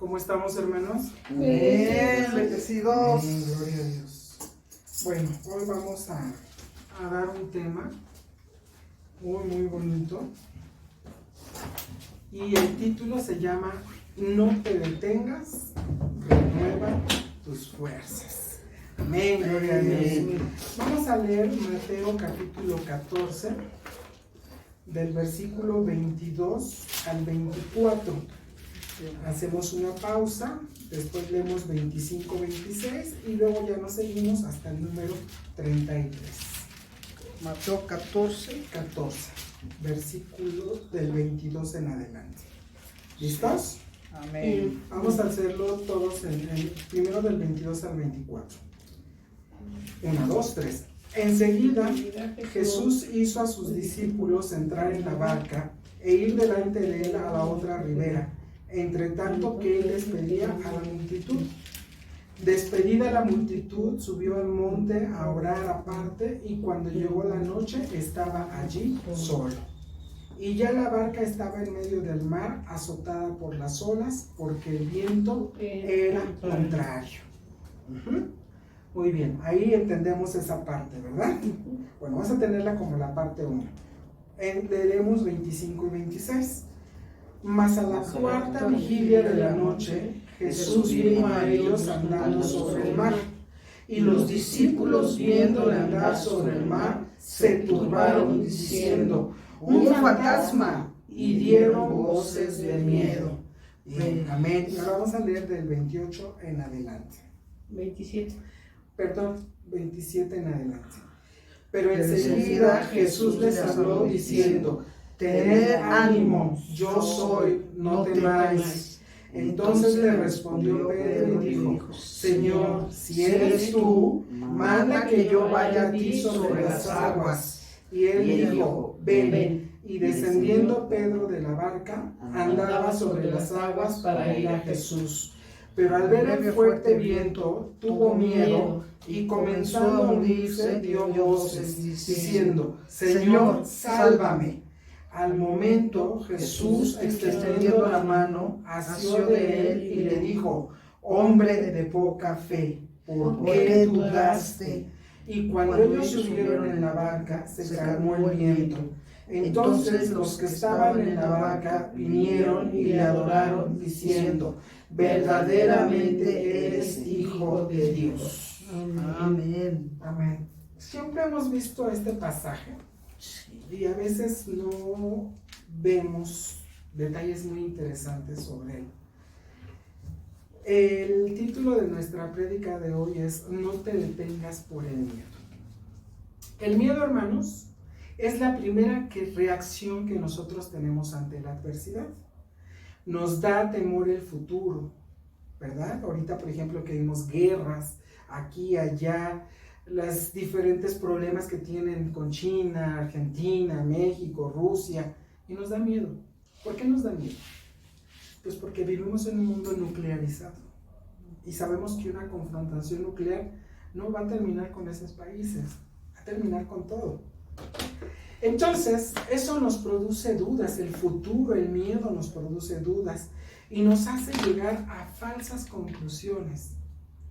¿Cómo estamos, hermanos? Bien, bendecidos. Gloria a Dios. Bueno, hoy vamos a dar un tema muy bonito. Y el título se llama No te detengas, renueva tus fuerzas. Amén, gloria a Dios. Vamos a leer Mateo capítulo 14, del versículo 22 al 24. Hacemos una pausa, después leemos 25-26 y luego ya nos seguimos hasta el número 33. Mateo 14, versículo del 22 en adelante. ¿Listos? amén. Vamos a hacerlo todos primero del 22 al 24. 1, 2, 3. Enseguida Jesús hizo a sus discípulos entrar en la barca e ir delante de él a la otra ribera, entre tanto que él despedía a la multitud. Despedida la multitud, subió al monte a orar aparte, y cuando llegó la noche estaba allí solo. Y ya la barca estaba en medio del mar, azotada por las olas, porque el viento era contrario. Muy bien, ahí entendemos esa parte, ¿verdad? Bueno, vamos a tenerla como la parte 1. Leeremos 25 y 26. Mas a la cuarta vigilia de la noche, Jesús vino a ellos andando sobre el mar, y los discípulos, viéndole andar sobre el mar, se turbaron diciendo: ¡un fantasma! Y dieron voces de miedo. Bien, amén. Y ahora vamos a leer del 28 en adelante. 27 en adelante. Pero enseguida Jesús les habló diciendo: tened ánimo, yo soy, no temáis. Entonces le respondió Pedro y dijo: Señor, si eres tú, manda que yo vaya a ti sobre las aguas. Y él dijo: ven. Y descendiendo Pedro de la barca, andaba sobre las aguas para ir a Jesús. Pero al ver el fuerte viento, tuvo miedo, y comenzando a hundirse, dio voces, diciendo: Señor, sálvame. Al momento Jesús, extendiendo la mano, asió de él y le dijo: hombre de poca fe, ¿por qué dudaste? Y cuando ellos subieron en la barca, se calmó el viento. Entonces los que estaban en la barca vinieron y le adoraron, diciendo: verdaderamente eres Hijo de Dios. Amén. Amén. Siempre hemos visto este pasaje y a veces no vemos detalles muy interesantes sobre él. El título de nuestra prédica de hoy es: no te detengas por el miedo. El miedo, hermanos, es la primera reacción que nosotros tenemos ante la adversidad. Nos da temor el futuro, ¿verdad? Ahorita, por ejemplo, que vimos guerras aquí, allá, los diferentes problemas que tienen con China, Argentina, México, Rusia, y nos da miedo. ¿Por qué nos da miedo? Pues porque vivimos en un mundo nuclearizado y sabemos que una confrontación nuclear no va a terminar con esos países, va a terminar con todo. Entonces, eso nos produce dudas, el futuro, el miedo nos produce dudas y nos hace llegar a falsas conclusiones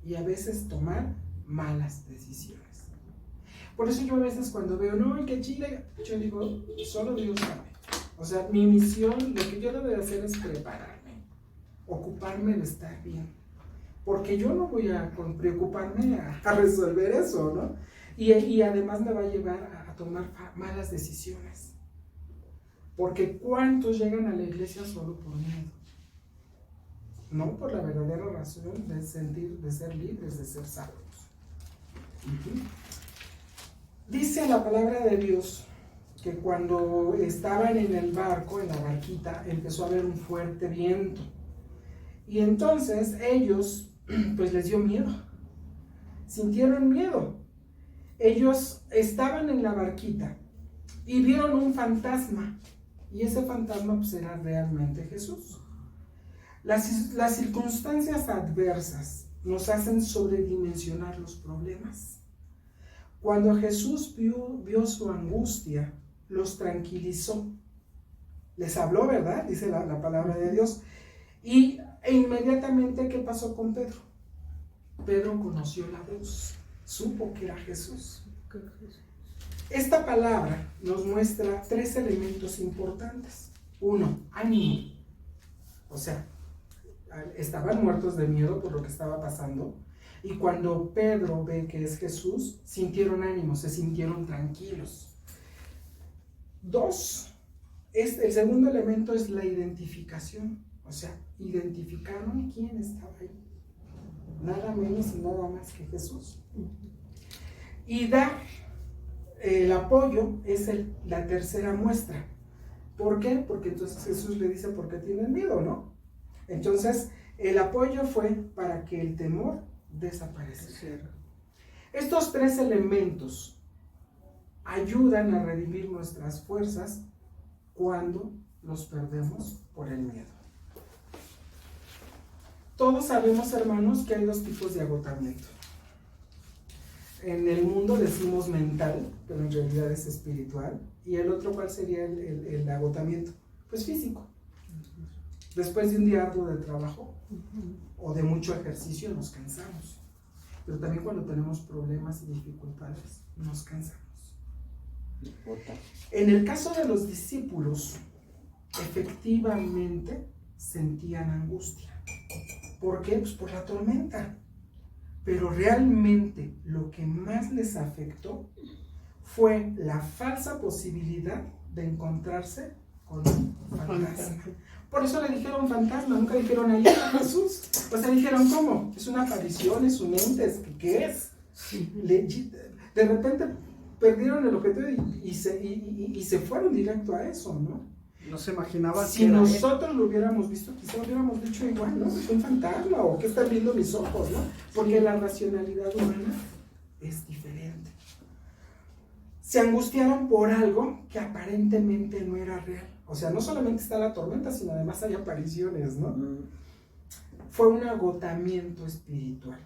y a veces tomar malas decisiones. Por eso yo a veces cuando veo, no, que Chile, yo digo, solo Dios sabe. O sea, mi misión, lo que yo debo de hacer es prepararme, ocuparme de estar bien. Porque yo no voy a preocuparme a resolver eso, ¿no? Y además me va a llevar a tomar malas decisiones. Porque ¿cuántos llegan a la iglesia solo por miedo? No por la verdadera razón de ser libres, de ser salvos. Dice la palabra de Dios que cuando estaban en el barco, en la barquita, empezó a haber un fuerte viento. Y entonces ellos, pues les dio miedo. Sintieron miedo. Ellos estaban en la barquita y vieron un fantasma. Y ese fantasma pues era realmente Jesús. Las circunstancias adversas nos hacen sobredimensionar los problemas. Cuando Jesús vio su angustia, los tranquilizó. Les habló, ¿verdad? Dice la palabra de Dios. E inmediatamente, ¿qué pasó con Pedro? Pedro conoció la voz, supo que era Jesús. Esta palabra nos muestra 3 elementos importantes. 1, ánimo. O sea, estaban muertos de miedo por lo que estaba pasando. Y cuando Pedro ve que es Jesús, sintieron ánimo, se sintieron tranquilos. 2, el segundo elemento es la identificación. O sea, identificaron quién estaba ahí. Nada menos y nada más que Jesús. Y da el apoyo, es la tercera muestra. ¿Por qué? Porque entonces Jesús le dice, ¿por qué tienen miedo, no? Entonces, el apoyo fue para que el temor desapareciera. Estos 3 elementos ayudan a redimir nuestras fuerzas cuando los perdemos por el miedo. Todos sabemos, hermanos, que hay 2 tipos de agotamiento. En el mundo decimos mental, pero en realidad es espiritual. ¿Y el otro cuál sería el agotamiento? Pues físico. Después de un día arduo de trabajo o de mucho ejercicio nos cansamos. Pero también cuando tenemos problemas y dificultades nos cansamos. En el caso de los discípulos, efectivamente sentían angustia. ¿Por qué? Pues por la tormenta. Pero realmente lo que más les afectó fue la falsa posibilidad de encontrarse con un fantasma. Por eso le dijeron fantasma, nunca dijeron ahí está Jesús. O sea, dijeron ¿cómo? Es una aparición, es un ente, ¿qué es? De repente perdieron el objetivo y se fueron directo a eso, ¿no? No se imaginaba si nosotros lo hubiéramos visto, quizá hubiéramos dicho igual, ¿no? Es un fantasma, o ¿qué están viendo mis ojos, no? Porque la racionalidad humana es diferente. Se angustiaron por algo que aparentemente no era real. O sea, no solamente está la tormenta, sino además hay apariciones, ¿no? Fue un agotamiento espiritual.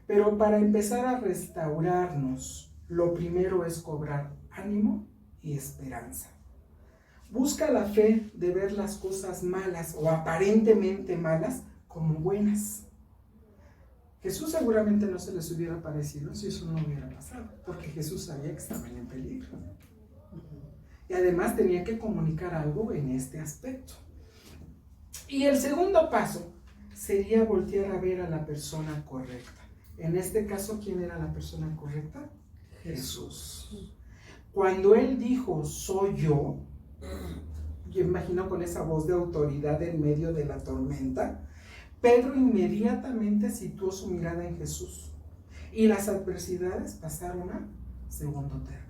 Pero para empezar a restaurarnos, lo primero es cobrar ánimo y esperanza. Busca la fe de ver las cosas malas o aparentemente malas como buenas. Jesús seguramente no se les hubiera parecido si eso no hubiera pasado, porque Jesús sabía que estaban en peligro. Y además tenía que comunicar algo en este aspecto. Y el segundo paso sería voltear a ver a la persona correcta. En este caso, ¿quién era la persona correcta? Jesús. Cuando él dijo, soy yo imagino con esa voz de autoridad en medio de la tormenta, Pedro inmediatamente situó su mirada en Jesús y las adversidades pasaron a segundo término.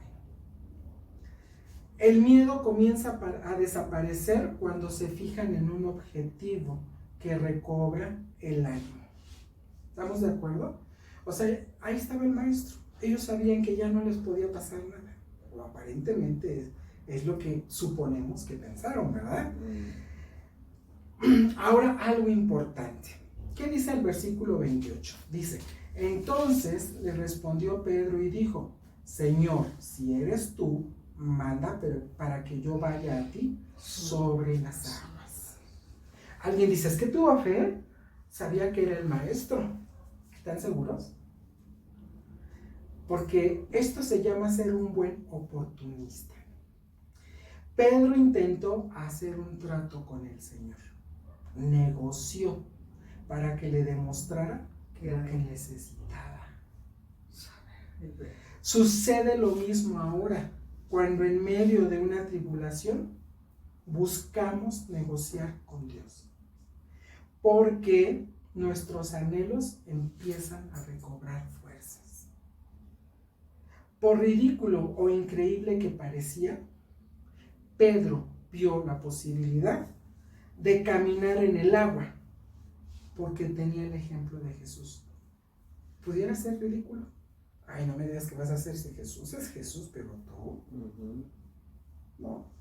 El miedo comienza a desaparecer cuando se fijan en un objetivo que recobra el ánimo. ¿Estamos de acuerdo? O sea, ahí estaba el maestro. Ellos sabían que ya no les podía pasar nada. O aparentemente es lo que suponemos que pensaron, ¿verdad? Ahora, algo importante. ¿Qué dice el versículo 28? Dice, entonces le respondió Pedro y dijo, Señor, si eres tú, manda para que yo vaya a ti sobre las aguas. Alguien dice, es que tuvo fe, sabía que era el maestro. ¿Están seguros? Porque esto se llama ser un buen oportunista. Pedro intentó hacer un trato con el Señor. Negoció para que le demostrara lo que necesitaba. Sucede lo mismo ahora, cuando en medio de una tribulación buscamos negociar con Dios. Porque nuestros anhelos empiezan a recobrar fuerzas. Por ridículo o increíble que parecía, Pedro vio la posibilidad de caminar en el agua porque tenía el ejemplo de Jesús. ¿Pudiera ser ridículo? Ay, no me digas que vas a hacerse Jesús. Es Jesús, pero tú. No.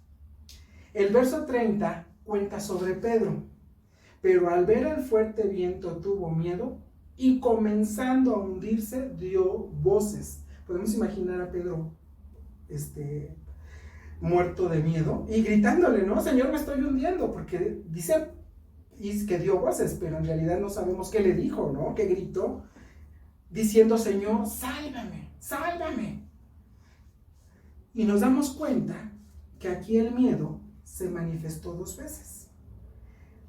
El verso 30 cuenta sobre Pedro. Pero al ver el fuerte viento tuvo miedo y comenzando a hundirse dio voces. Podemos imaginar a Pedro muerto de miedo y gritándole, ¿no? Señor, me estoy hundiendo, porque dice y que dio voces, pero en realidad no sabemos qué le dijo, ¿no? ¿Qué gritó? Diciendo, Señor, sálvame, sálvame. Y nos damos cuenta que aquí el miedo se manifestó 2 veces.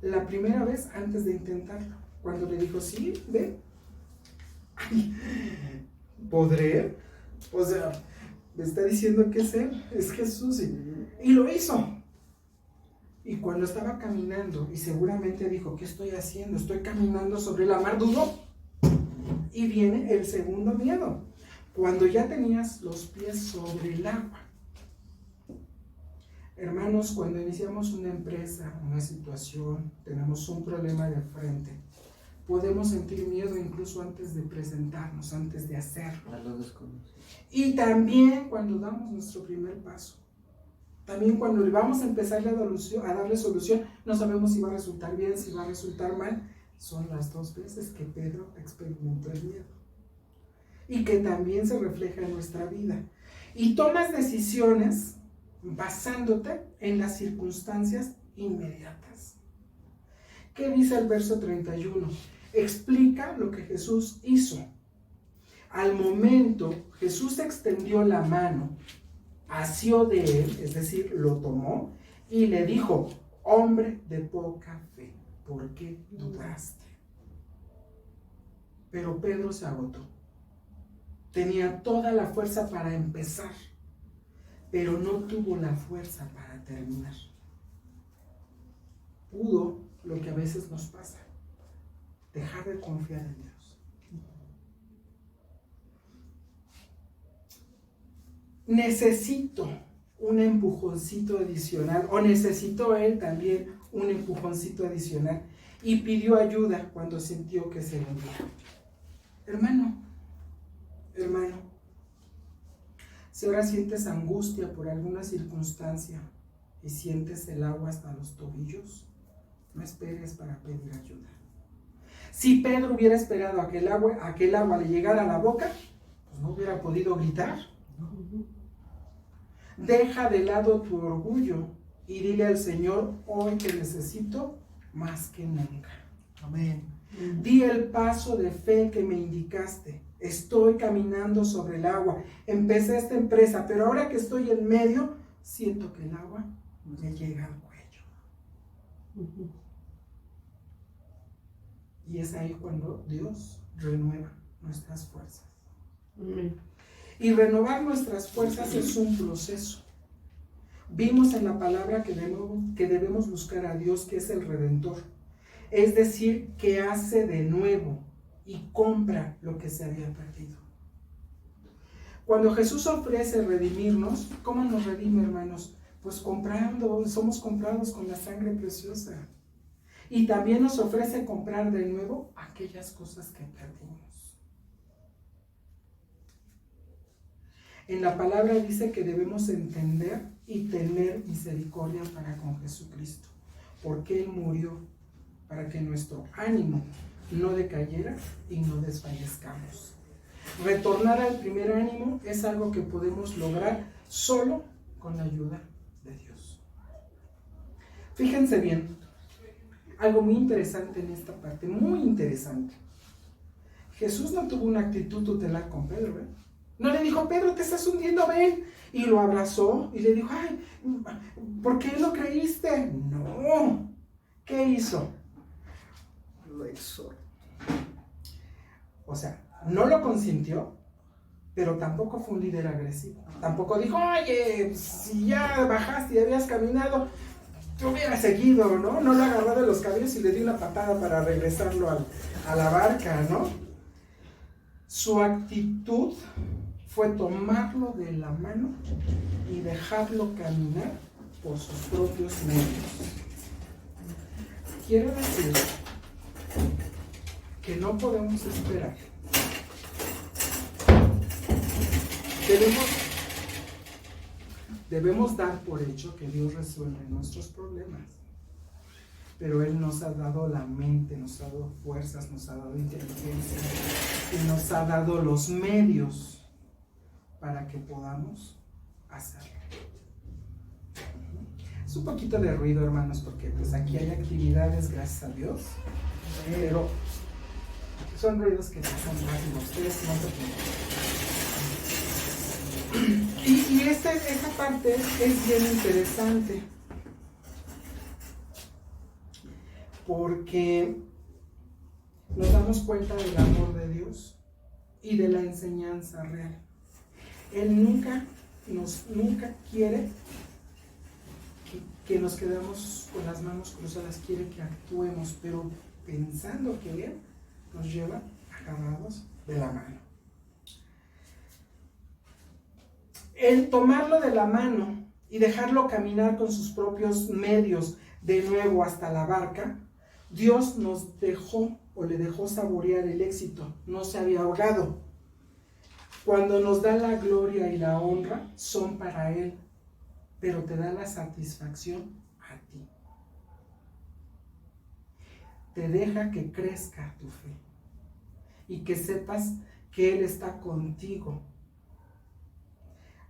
La primera vez antes de intentarlo, cuando le dijo, sí, ve. Ay, ¿podré? O sea, me está diciendo que es Él, es Jesús, y lo hizo. Y cuando estaba caminando, y seguramente dijo, ¿qué estoy haciendo? Estoy caminando sobre la mar, dudó. Y viene el segundo miedo, cuando ya tenías los pies sobre el agua. Hermanos, cuando iniciamos una empresa, una situación, tenemos un problema de frente, podemos sentir miedo incluso antes de presentarnos, antes de hacerlo. Y también cuando damos nuestro primer paso. También cuando vamos a empezar a darle solución, no sabemos si va a resultar bien, si va a resultar mal. Son las 2 veces que Pedro experimentó el miedo. Y que también se refleja en nuestra vida. Y tomas decisiones basándote en las circunstancias inmediatas. ¿Qué dice el verso 31? Explica lo que Jesús hizo. Al momento, Jesús extendió la mano, asió de él, es decir, lo tomó, y le dijo, hombre de poca fe, ¿por qué dudaste? Pero Pedro se agotó. Tenía toda la fuerza para empezar, pero no tuvo la fuerza para terminar. Pudo lo que a veces nos pasa, dejar de confiar en Dios. Necesito un empujoncito adicional, o necesitó él también un empujoncito adicional, y pidió ayuda cuando sintió que se hundía. Hermano, si ahora sientes angustia por alguna circunstancia y sientes el agua hasta los tobillos, no esperes para pedir ayuda. Si Pedro hubiera esperado a que el agua le llegara a la boca, pues no hubiera podido gritar. Deja de lado tu orgullo y dile al Señor, hoy te necesito más que nunca. Amén. Di el paso de fe que me indicaste. Estoy caminando sobre el agua. Empecé esta empresa, pero ahora que estoy en medio, siento que el agua me llega al cuello. Y es ahí cuando Dios renueva nuestras fuerzas. Y renovar nuestras fuerzas es un proceso. Vimos en la palabra que debemos buscar a Dios, que es el Redentor. Es decir, que hace de nuevo y compra lo que se había perdido. Cuando Jesús ofrece redimirnos, ¿cómo nos redime, hermanos? Pues comprando, somos comprados con la sangre preciosa. Y también nos ofrece comprar de nuevo aquellas cosas que perdimos. En la palabra dice que debemos entender y tener misericordia para con Jesucristo, porque Él murió para que nuestro ánimo no decayera y no desfallezcamos. Retornar al primer ánimo es algo que podemos lograr solo con la ayuda de Dios. Fíjense bien, algo muy interesante en esta parte, muy interesante. Jesús no tuvo una actitud tutelar con Pedro, ¿eh? No le dijo, Pedro, te estás hundiendo, ven. Y lo abrazó y le dijo, ay, ¿por qué lo creíste? No. ¿Qué hizo? Lo exhortó. O sea, no lo consintió, pero tampoco fue un líder agresivo. Tampoco dijo, oye, si ya bajaste y habías caminado, te hubieras seguido, ¿no? No lo agarró de los cabellos y le dio una patada para regresarlo a la barca, ¿no? Su actitud fue tomarlo de la mano y dejarlo caminar por sus propios medios. Quiero decir que no podemos esperar. Debemos dar por hecho que Dios resuelve nuestros problemas. Pero Él nos ha dado la mente, nos ha dado fuerzas, nos ha dado inteligencia y nos ha dado los medios para que podamos hacerlo. Es un poquito de ruido, hermanos, porque pues aquí hay actividades, gracias a Dios, pero son ruidos que pasan rápido. Ustedes no se preocupen. Y esta parte es bien interesante, porque nos damos cuenta del amor de Dios y de la enseñanza real. Él nunca quiere que nos quedemos con las manos cruzadas, quiere que actuemos, pero pensando que Él nos lleva agarrados de la mano. El tomarlo de la mano y dejarlo caminar con sus propios medios de nuevo hasta la barca, Dios nos dejó o le dejó saborear el éxito, no se había ahogado. Cuando nos da la gloria y la honra, son para Él, pero te da la satisfacción a ti. Te deja que crezca tu fe y que sepas que Él está contigo.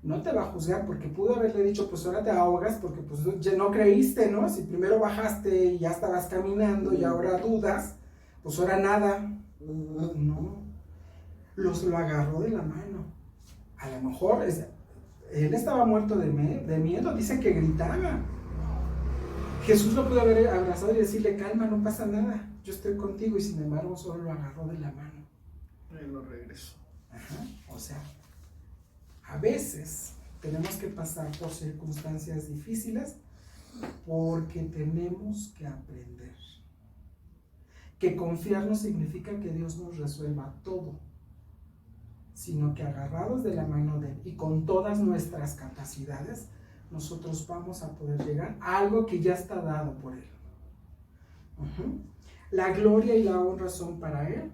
No te va a juzgar porque pudo haberle dicho, pues ahora te ahogas porque pues ya no creíste, ¿no? Si primero bajaste y ya estabas caminando y ahora dudas, pues ahora nada. No. Lo agarró de la mano. A lo mejor él estaba muerto de miedo, dice que gritaba. Jesús lo pudo haber abrazado y decirle, calma, no pasa nada, yo estoy contigo, y sin embargo solo lo agarró de la mano. Él lo regresó. Ajá. O sea, a veces tenemos que pasar por circunstancias difíciles porque tenemos que aprender que confiar no significa que Dios nos resuelva todo, sino que agarrados de la mano de Él y con todas nuestras capacidades, nosotros vamos a poder llegar a algo que ya está dado por Él. La gloria y la honra son para Él,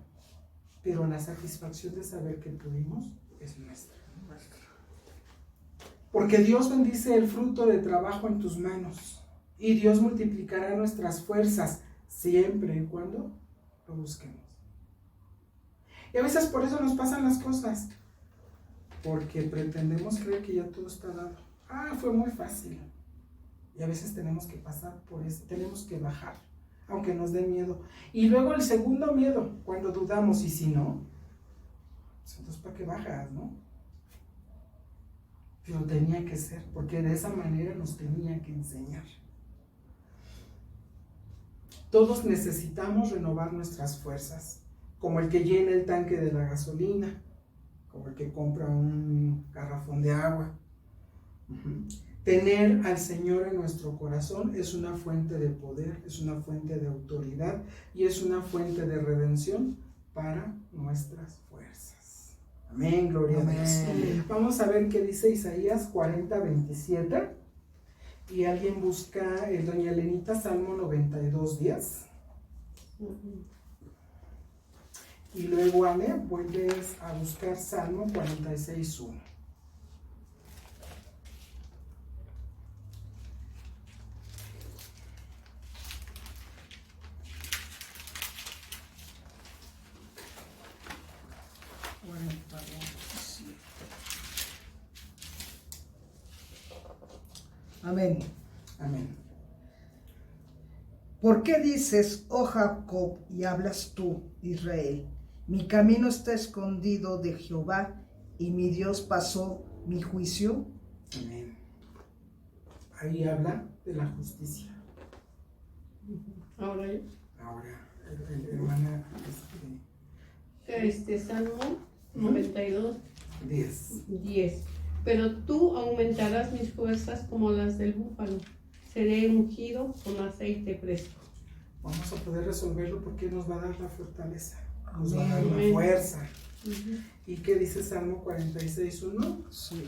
pero la satisfacción de saber que pudimos es nuestra. Porque Dios bendice el fruto de trabajo en tus manos y Dios multiplicará nuestras fuerzas siempre y cuando lo busquemos. Y a veces por eso nos pasan las cosas, porque pretendemos creer que ya todo está dado. Fue muy fácil. Y a veces tenemos que pasar por eso, tenemos que bajar, aunque nos dé miedo. Y luego el segundo miedo, cuando dudamos, y si no, pues entonces ¿para qué bajas, no? Pero tenía que ser, porque de esa manera nos tenía que enseñar. Todos necesitamos renovar nuestras fuerzas, como el que llena el tanque de la gasolina, como el que compra un garrafón de agua. Tener al Señor en nuestro corazón es una fuente de poder, es una fuente de autoridad y es una fuente de redención para nuestras fuerzas. Amén, gloria a Dios. Vamos a ver qué dice Isaías 40:27. Y alguien busca, doña Elenita, Salmo 92:10. Y luego, Ale, vuelves a buscar Salmo 46:1. Amén. Amén. ¿Por qué dices, oh Jacob, y hablas tú, Israel? Mi camino está escondido de Jehová, y mi Dios pasó mi juicio. Amén. Ahí habla de la justicia. Ahora, hermana, Salmo 92:10. 10. Pero tú aumentarás mis fuerzas como las del búfalo. Seré ungido con aceite fresco. Vamos a poder resolverlo porque nos va a dar la fortaleza, nos va a dar Amén. la fuerza. ¿Y qué dice Salmo 46:1? Sí.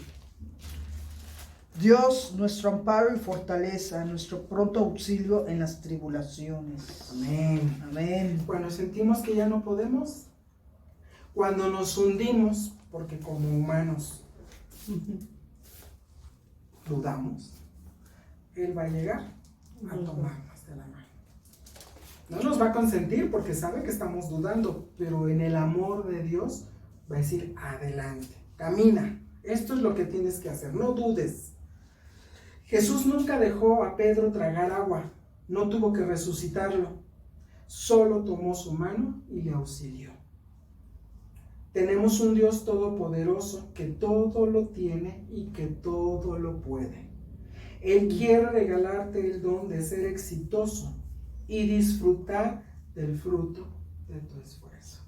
Dios, nuestro amparo y fortaleza, nuestro pronto auxilio en las tribulaciones. Amén. Amén. Cuando sentimos que ya no podemos, cuando nos hundimos, porque como humanos dudamos, Él va a llegar a tomarnos de la mano. No nos va a consentir porque sabe que estamos dudando, pero en el amor de Dios va a decir, adelante, camina, esto es lo que tienes que hacer, no dudes. Jesús nunca dejó a Pedro tragar agua, no tuvo que resucitarlo, solo tomó su mano y le auxilió. Tenemos un Dios todopoderoso que todo lo tiene y que todo lo puede. Él quiere regalarte el don de ser exitoso y disfrutar del fruto de tu esfuerzo.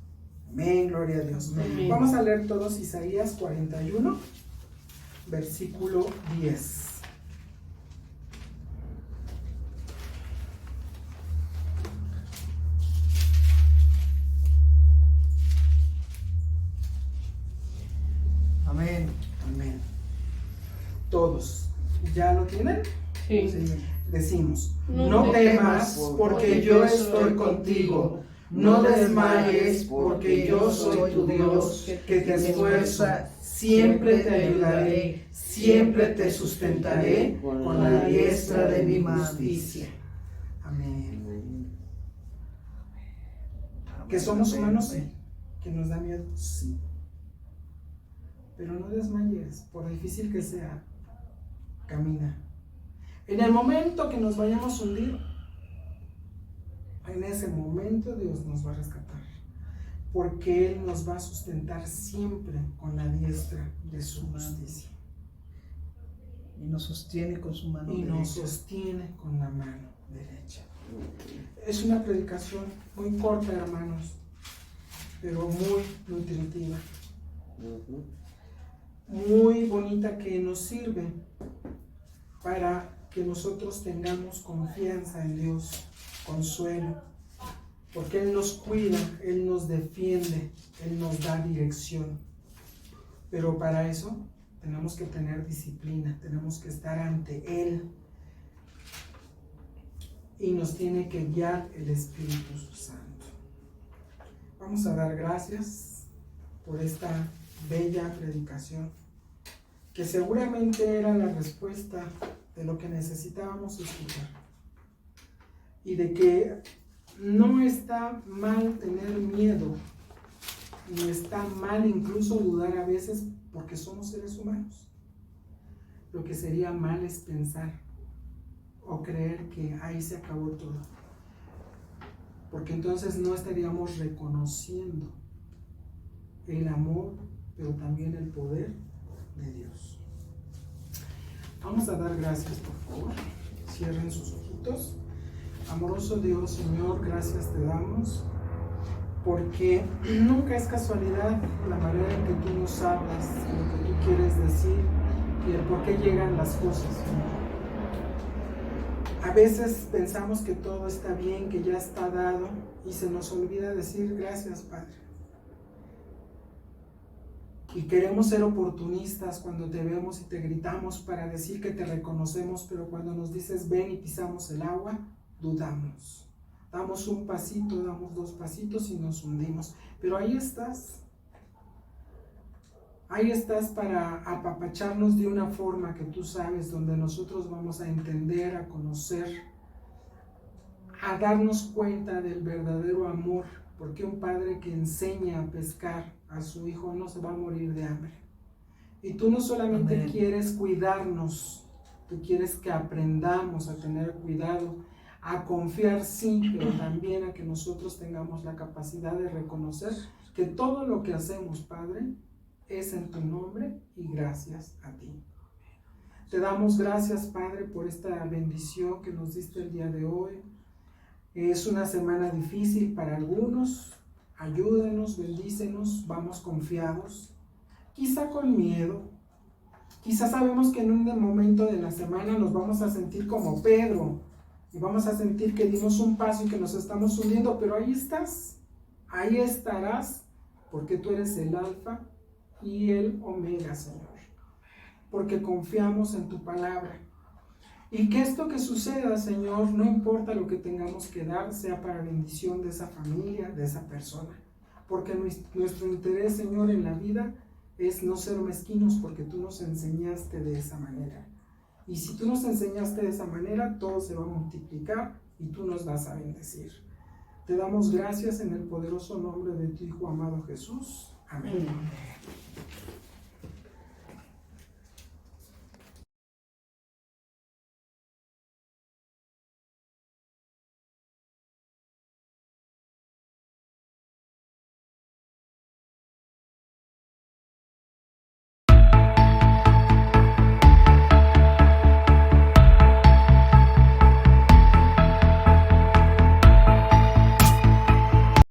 Amén, gloria a Dios. Amén. Vamos a leer todos Isaías 41, versículo 10. Amén. Amén. Todos. ¿Ya lo tienen? Sí. Sí. Decimos, No no temas, temas porque yo estoy contigo. No desmayes porque yo soy tu Dios, que te esfuerza. Siempre te ayudaré, siempre te sustentaré con la diestra de mi justicia. Amén. Que somos humanos, sí. Que nos da miedo, sí. Pero no desmayes, por difícil que sea, camina. En el momento que nos vayamos a hundir, en ese momento Dios nos va a rescatar, porque Él nos va a sustentar siempre con la diestra de su justicia. Y nos sostiene con su mano Y derecha. nos sostiene con la mano derecha. Es una predicación muy corta, hermanos, pero muy nutritiva. Muy bonita, que nos sirve para que nosotros tengamos confianza en Dios, consuelo, porque Él nos cuida, Él nos defiende, Él nos da dirección. Pero para eso tenemos que tener disciplina, tenemos que estar ante Él y nos tiene que guiar el Espíritu Santo. Vamos a dar gracias por esta bella predicación, que seguramente era la respuesta de lo que necesitábamos escuchar, y de que no está mal tener miedo, ni está mal incluso dudar a veces, porque somos seres humanos. Lo que sería mal es pensar o creer que ahí se acabó todo, porque entonces no estaríamos reconociendo el amor, pero también el poder de Dios. Vamos a dar gracias, por favor. Cierren sus ojitos. Amoroso Dios, Señor, gracias te damos, porque nunca es casualidad la manera en que tú nos hablas, lo que tú quieres decir y el por qué llegan las cosas, Señor. A veces pensamos que todo está bien, que ya está dado, y se nos olvida decir gracias, Padre. Y queremos ser oportunistas cuando te vemos y te gritamos para decir que te reconocemos, pero cuando nos dices ven y pisamos el agua, dudamos. Damos un pasito, damos dos pasitos y nos hundimos. Pero ahí estás. Ahí estás para apapacharnos de una forma que tú sabes, donde nosotros vamos a entender, a conocer, a darnos cuenta del verdadero amor, porque un padre que enseña a pescar a su hijo no se va a morir de hambre. Y tú no solamente Amén. quieres cuidarnos, tú quieres que aprendamos a tener cuidado, a confiar, sí, pero también a que nosotros tengamos la capacidad de reconocer que todo lo que hacemos, Padre, es en tu nombre y gracias a ti. Te damos gracias, Padre, por esta bendición que nos diste el día de hoy. Es una semana difícil para algunos. Ayúdanos, bendícenos, vamos confiados, quizá con miedo. Quizá sabemos que en un momento de la semana nos vamos a sentir como Pedro y vamos a sentir que dimos un paso y que nos estamos hundiendo, pero ahí estás, ahí estarás, porque tú eres el Alfa y el Omega, Señor, porque confiamos en tu palabra. Y que esto que suceda, Señor, no importa lo que tengamos que dar, sea para bendición de esa familia, de esa persona. Porque nuestro interés, Señor, en la vida es no ser mezquinos, porque tú nos enseñaste de esa manera. Y si tú nos enseñaste de esa manera, todo se va a multiplicar y tú nos vas a bendecir. Te damos gracias en el poderoso nombre de tu Hijo amado Jesús. Amén.